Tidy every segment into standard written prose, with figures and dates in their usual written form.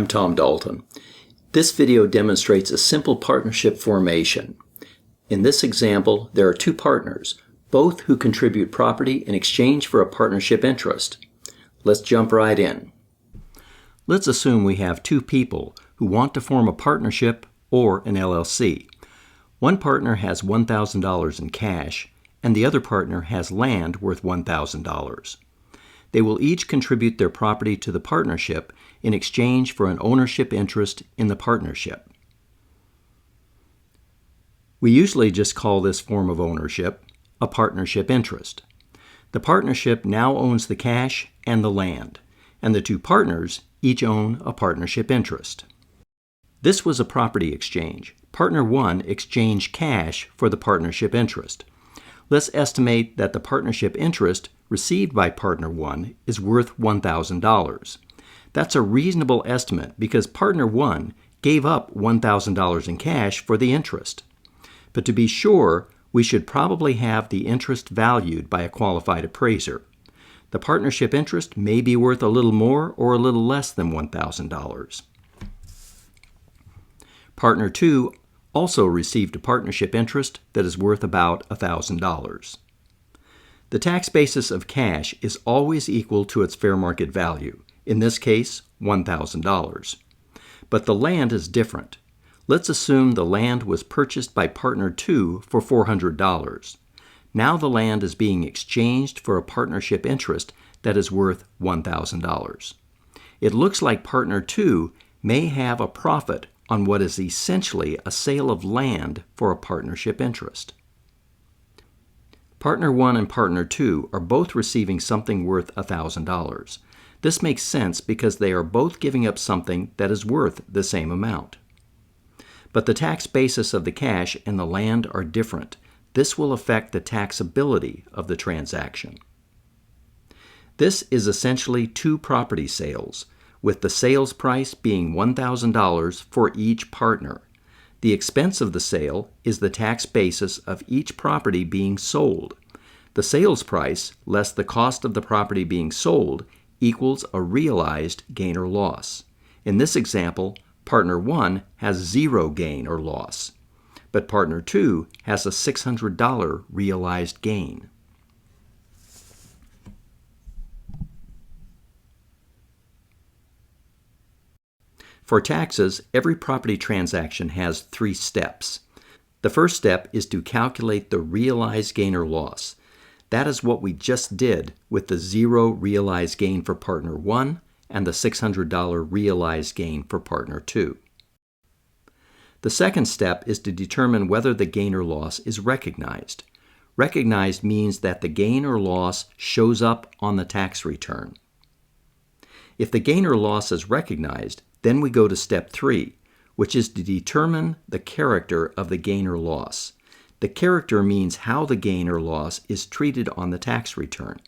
I'm Tom Dalton. This video demonstrates a simple partnership formation. In this example, there are two partners, both who contribute property in exchange for a partnership interest. Let's jump right in. Let's assume we have two people who want to form a partnership or an LLC. One partner has $1,000 in cash, and the other partner has land worth $1,000. They will each contribute their property to the partnership in exchange for an ownership interest in the partnership. We usually just call this form of ownership a partnership interest. The partnership now owns the cash and the land, and the two partners each own a partnership interest. This was a property exchange. Partner 1 exchanged cash for the partnership interest. Let's estimate that the partnership interest received by Partner 1 is worth $1,000. That's a reasonable estimate because Partner 1 gave up $1,000 in cash for the interest. But to be sure, we should probably have the interest valued by a qualified appraiser. The partnership interest may be worth a little more or a little less than $1,000. Partner 2 also received a partnership interest that is worth about $1,000. The tax basis of cash is always equal to its fair market value, in this case, $1,000. But the land is different. Let's assume the land was purchased by Partner 2 for $400. Now the land is being exchanged for a partnership interest that is worth $1,000. It looks like Partner 2 may have a profit on what is essentially a sale of land for a partnership interest. Partner 1 and Partner 2 are both receiving something worth $1,000. This makes sense because they are both giving up something that is worth the same amount. But the tax basis of the cash and the land are different. This will affect the taxability of the transaction. This is essentially two property sales, with the sales price being $1,000 for each partner. The expense of the sale is the tax basis of each property being sold. The sales price, less the cost of the property being sold, equals a realized gain or loss. In this example, Partner 1 has zero gain or loss, but Partner 2 has a $600 realized gain. For taxes, every property transaction has 3 steps. The first step is to calculate the realized gain or loss. That is what we just did with the zero realized gain for Partner 1 and the $600 realized gain for Partner 2. The second step is to determine whether the gain or loss is recognized. Recognized means that the gain or loss shows up on the tax return. If the gain or loss is recognized, then we go to step 3, which is to determine the character of the gain or loss. The character means how the gain or loss is treated on the tax return.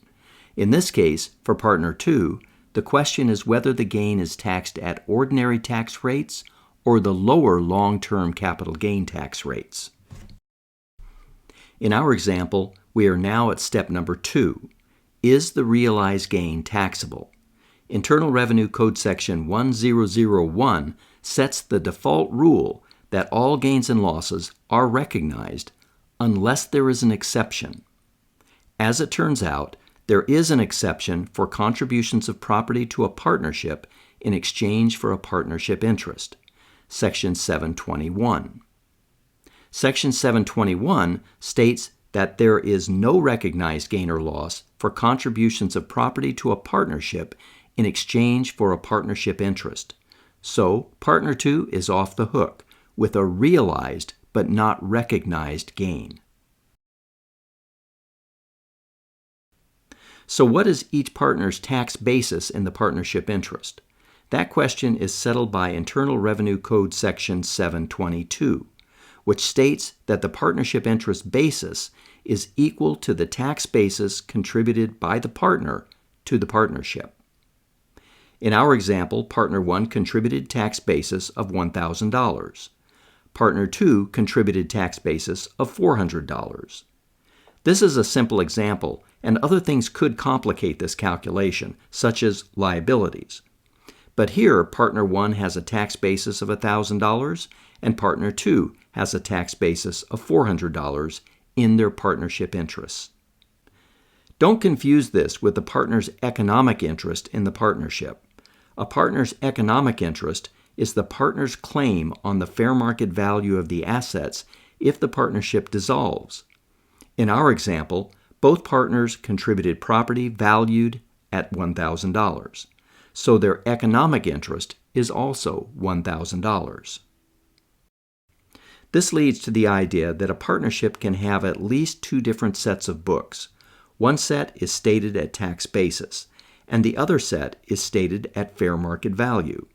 In this case, for Partner 2, the question is whether the gain is taxed at ordinary tax rates or the lower long-term capital gain tax rates. In our example, we are now at step number 2. Is the realized gain taxable? Internal Revenue Code Section 1001 sets the default rule that all gains and losses are recognized unless there is an exception. As it turns out, there is an exception for contributions of property to a partnership in exchange for a partnership interest, Section 721. Section 721 states that there is no recognized gain or loss for contributions of property to a partnership in exchange for a partnership interest. So, Partner 2 is off the hook with a realized but not recognized gain. So what is each partner's tax basis in the partnership interest? That question is settled by Internal Revenue Code Section 722, which states that the partnership interest basis is equal to the tax basis contributed by the partner to the partnership. In our example, Partner 1 contributed tax basis of $1,000. Partner 2 contributed tax basis of $400. This is a simple example, and other things could complicate this calculation, such as liabilities. But here, Partner 1 has a tax basis of $1,000 and Partner 2 has a tax basis of $400 in their partnership interests. Don't confuse this with the partner's economic interest in the partnership. A partner's economic interest is the partner's claim on the fair market value of the assets if the partnership dissolves. In our example, both partners contributed property valued at $1,000, so their economic interest is also $1,000. This leads to the idea that a partnership can have at least two different sets of books. One set is stated at tax basis, and the other set is stated at fair market value.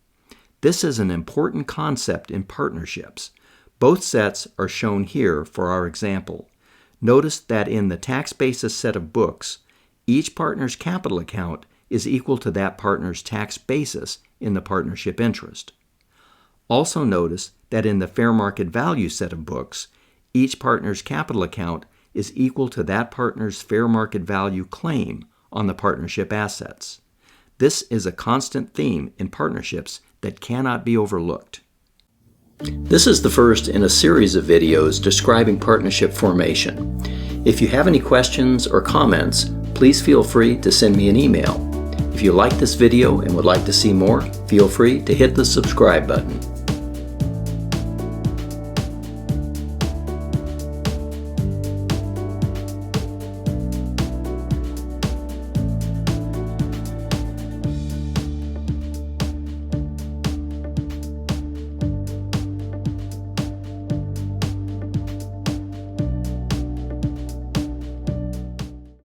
This is an important concept in partnerships. Both sets are shown here for our example. Notice that in the tax basis set of books, each partner's capital account is equal to that partner's tax basis in the partnership interest. Also notice that in the fair market value set of books, each partner's capital account is equal to that partner's fair market value claim on the partnership assets. This is a constant theme in partnerships that cannot be overlooked. This is the first in a series of videos describing partnership formation. If you have any questions or comments, please feel free to send me an email. If you like this video and would like to see more, feel free to hit the subscribe button.